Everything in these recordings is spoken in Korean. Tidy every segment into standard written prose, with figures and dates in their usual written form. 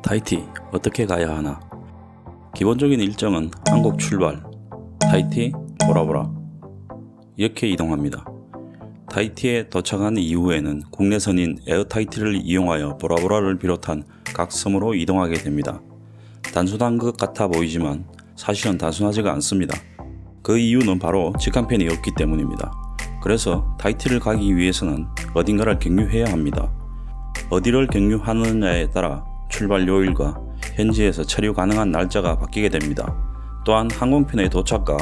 타히티 어떻게 가야 하나? 기본적인 일정은 한국 출발, 타히티, 보라보라 이렇게 이동합니다. 타히티에 도착한 이후에는 국내선인 에어타히티를 이용하여 보라보라를 비롯한 각 섬으로 이동하게 됩니다. 단순한 것 같아 보이지만 사실은 단순하지가 않습니다. 그 이유는 바로 직항편이 없기 때문입니다. 그래서 타히티를 가기 위해서는 어딘가를 경유해야 합니다. 어디를 경유하느냐에 따라 출발 요일과 현지에서 체류 가능한 날짜가 바뀌게 됩니다. 또한 항공편의 도착과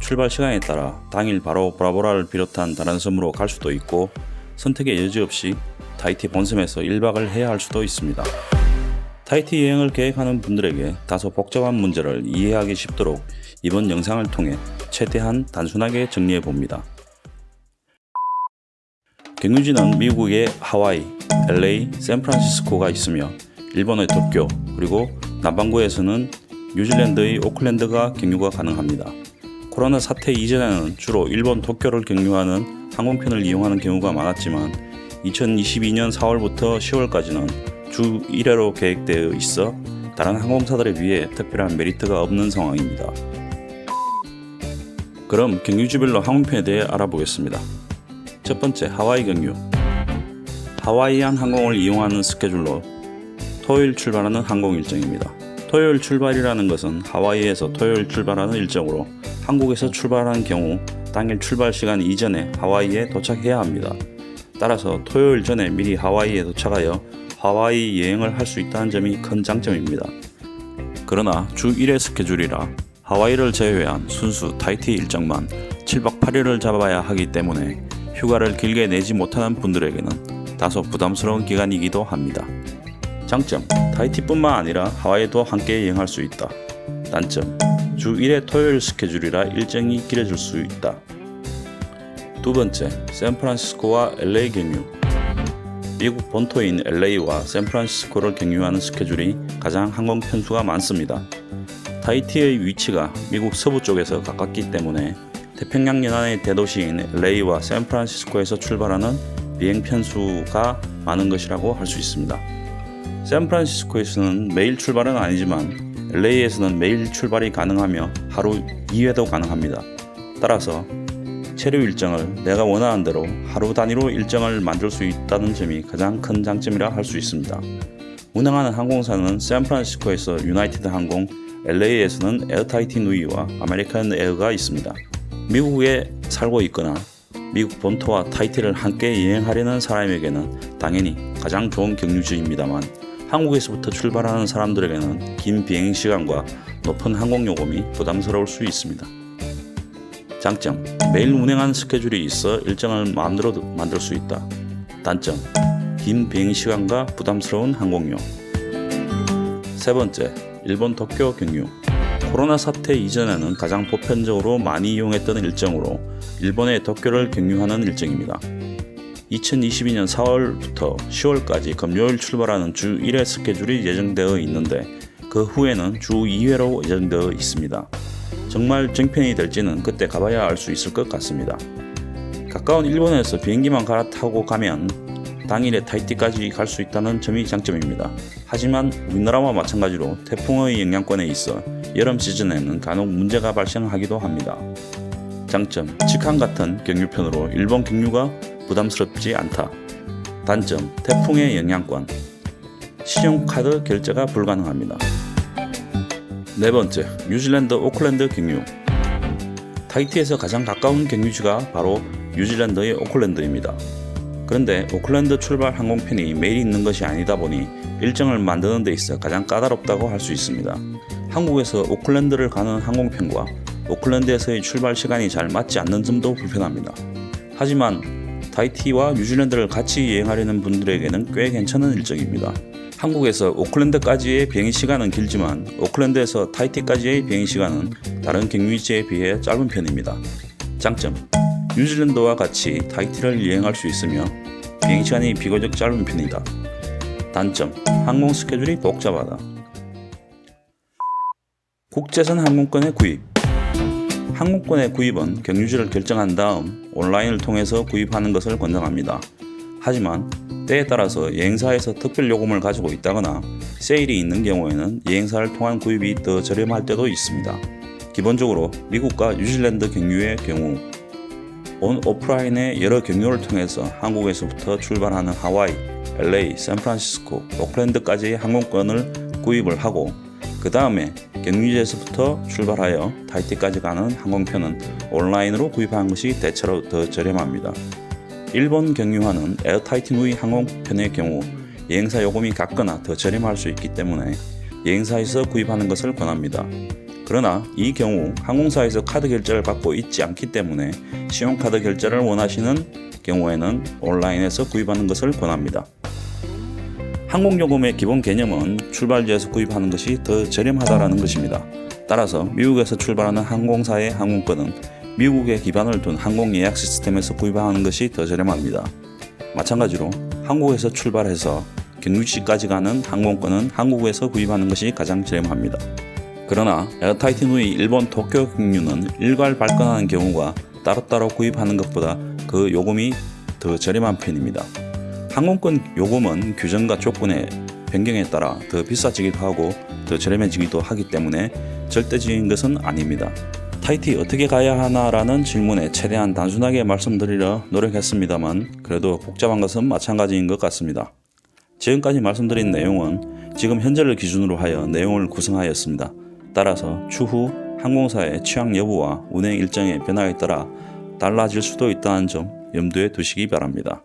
출발 시간에 따라 당일 바로 보라보라를 비롯한 다른 섬으로 갈 수도 있고 선택의 여지 없이 타히티 본섬에서 1박을 해야 할 수도 있습니다. 타히티 여행을 계획하는 분들에게 다소 복잡한 문제를 이해하기 쉽도록 이번 영상을 통해 최대한 단순하게 정리해 봅니다. 경유지는 미국의 하와이, LA, 샌프란시스코가 있으며 일본의 도쿄, 그리고 남반구에서는 뉴질랜드의 오클랜드가 경유가 가능합니다. 코로나 사태 이전에는 주로 일본 도쿄를 경유하는 항공편을 이용하는 경우가 많았지만 2022년 4월부터 10월까지는 주 1회로 계획되어 있어 다른 항공사들에 비해 특별한 메리트가 없는 상황입니다. 그럼 경유지별로 항공편에 대해 알아보겠습니다. 첫 번째, 하와이 경유. 하와이안 항공을 이용하는 스케줄로 토요일 출발하는 항공 일정입니다. 토요일 출발이라는 것은 하와이에서 토요일 출발하는 일정으로 한국에서 출발하는 경우 당일 출발 시간 이전에 하와이에 도착해야 합니다. 따라서 토요일 전에 미리 하와이에 도착하여 하와이 여행을 할 수 있다는 점이 큰 장점입니다. 그러나 주 1회 스케줄이라 하와이를 제외한 순수 타히티 일정만 7박 8일을 잡아야 하기 때문에 휴가를 길게 내지 못하는 분들에게는 다소 부담스러운 기간이기도 합니다. 장점, 타히티뿐만 아니라 하와이도 함께 여행할 수 있다. 단점, 주 1회 토요일 스케줄이라 일정이 길어질 수 있다. 두 번째, 샌프란시스코와 LA 경유. 미국 본토인 LA와 샌프란시스코를 경유하는 스케줄이 가장 항공 편수가 많습니다. 타히티의 위치가 미국 서부 쪽에서 가깝기 때문에 태평양 연안의 대도시인 LA와 샌프란시스코에서 출발하는 비행 편수가 많은 것이라고 할 수 있습니다. 샌프란시스코에서는 매일 출발은 아니지만 LA에서는 매일 출발이 가능하며 하루 2회도 가능합니다. 따라서 체류 일정을 내가 원하는 대로 하루 단위로 일정을 만들 수 있다는 점이 가장 큰 장점이라 할 수 있습니다. 운항하는 항공사는 샌프란시스코에서 유나이티드 항공, LA에서는 에어타히티 누이와 아메리칸 에어가 있습니다. 미국에 살고 있거나 미국 본토와 타히티를 함께 여행하려는 사람에게는 당연히 가장 좋은 경유지입니다만 한국에서부터 출발하는 사람들에게는 긴 비행시간과 높은 항공요금이 부담스러울 수 있습니다. 장점, 매일 운행하는 스케줄이 있어 일정을 마음대로 만들 수 있다. 단점, 긴 비행시간과 부담스러운 항공료. 세 번째, 일본 도쿄 경유. 코로나 사태 이전에는 가장 보편적으로 많이 이용했던 일정으로 일본의 도쿄를 경유하는 일정입니다. 2022년 4월부터 10월까지 금요일 출발하는 주 1회 스케줄이 예정되어 있는데 그 후에는 주 2회로 예정되어 있습니다. 정말 정편이 될지는 그때 가봐야 알 수 있을 것 같습니다. 가까운 일본에서 비행기만 갈아타고 가면 당일에 타히티까지 갈 수 있다는 점이 장점입니다. 하지만 우리나라와 마찬가지로 태풍의 영향권에 있어 여름 시즌에는 간혹 문제가 발생하기도 합니다. 장점, 직항 같은 경유편으로 일본 경유가 부담스럽지 않다. 단점, 태풍의 영향권, 신용카드 결제가 불가능합니다. 네 번째, 뉴질랜드 오클랜드 경유. 타히티에서 가장 가까운 경유지가 바로 뉴질랜드의 오클랜드입니다. 그런데 오클랜드 출발 항공편이 매일 있는 것이 아니다 보니 일정을 만드는 데 있어 가장 까다롭다고 할 수 있습니다. 한국에서 오클랜드를 가는 항공편과 오클랜드에서의 출발 시간이 잘 맞지 않는 점도 불편합니다. 하지만 타히티와 뉴질랜드를 같이 여행하려는 분들에게는 꽤 괜찮은 일정입니다. 한국에서 오클랜드까지의 비행시간은 길지만 오클랜드에서 타히티까지의 비행시간은 다른 경유지에 비해 짧은 편입니다. 장점, 뉴질랜드와 같이 타히티를 여행할 수 있으며 비행시간이 비교적 짧은 편이다. 단점, 항공 스케줄이 복잡하다. 국제선 항공권의 구입. 항공권의 구입은 경유지를 결정한 다음 온라인을 통해서 구입하는 것을 권장합니다. 하지만 때에 따라서 여행사에서 특별 요금을 가지고 있다거나 세일이 있는 경우에는 여행사를 통한 구입이 더 저렴할 때도 있습니다. 기본적으로 미국과 뉴질랜드 경유의 경우 오프라인의 여러 경로를 통해서 한국에서부터 출발하는 하와이, LA, 샌프란시스코, 오클랜드까지 항공권을 구입을 하고 그 다음에 경유지에서부터 출발하여 타이티까지 가는 항공편은 온라인으로 구입하는 것이 대체로 더 저렴합니다. 일본 경유하는 에어타이티 누이 항공편의 경우 여행사 요금이 같거나 더 저렴할 수 있기 때문에 여행사에서 구입하는 것을 권합니다. 그러나 이 경우 항공사에서 카드 결제를 받고 있지 않기 때문에 신용카드 결제를 원하시는 경우에는 온라인에서 구입하는 것을 권합니다. 항공요금의 기본 개념은 출발지에서 구입하는 것이 더 저렴하다는 것입니다. 따라서 미국에서 출발하는 항공사의 항공권은 미국에 기반을 둔 항공 예약 시스템에서 구입하는 것이 더 저렴합니다. 마찬가지로 한국에서 출발해서 경유지까지 가는 항공권은 한국에서 구입하는 것이 가장 저렴합니다. 그러나 에어타이티 누이 일본 도쿄 경유는 일괄 발권하는 경우가 따로따로 구입하는 것보다 그 요금이 더 저렴한 편입니다. 항공권 요금은 규정과 조건의 변경에 따라 더 비싸지기도 하고 더 저렴해지기도 하기 때문에 절대적인 것은 아닙니다. 타이티 어떻게 가야 하나라는 질문에 최대한 단순하게 말씀드리려 노력했습니다만 그래도 복잡한 것은 마찬가지인 것 같습니다. 지금까지 말씀드린 내용은 지금 현재를 기준으로 하여 내용을 구성하였습니다. 따라서 추후 항공사의 취향 여부와 운행 일정의 변화에 따라 달라질 수도 있다는 점 염두에 두시기 바랍니다.